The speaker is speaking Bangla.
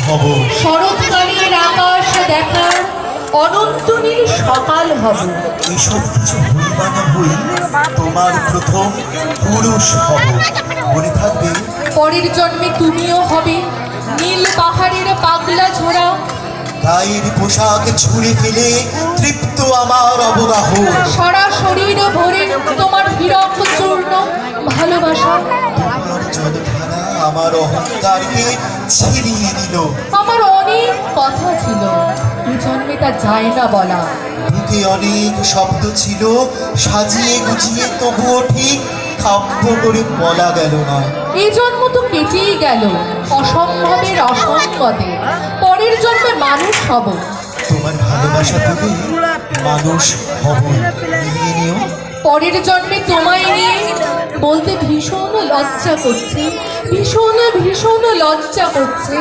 হব। শরৎকালের আকাশ দেখার অনন্ত নীল সকাল হব। এসব কিছু হই বা না হই, তোমার প্রথম পুরুষ হব। মনে থাকবে, পরের জন্মে তুমিও হবে নীল পাহাড়ের পাগলা ঝোড়া। গায়ের পোশাক ছুঁড়ে ফেলে তৃপ্ত আমার অবগাহ। সারা শরীর ভরে তোমার হীরক চূর্ণ ভালোবাসা। তোমার জলধারা আমার অহংকারকে ছিনিয়ে নিল। আমার অনেক কথা ছিল, এ জন্মে তা যায় না বলা। বুকে অনেক শব্দ ছিল, সাজিয়ে গুছিয়ে তবুও ঠিক কাব্য করে বলা গেল না। এই জন্ম তো কেটেই গেল অসম্ভবের অসম্ভবে। পরের জন্মে মানুষ হব। তোমার ভালোবাসা পেলে মানুষ হব, মিলিয়ে নিও। পরের জন্মে তোমায় নিয়ে বলতে ভীষণ লজ্জা করছে, ভীষণ ভীষণ লজ্জা করছে।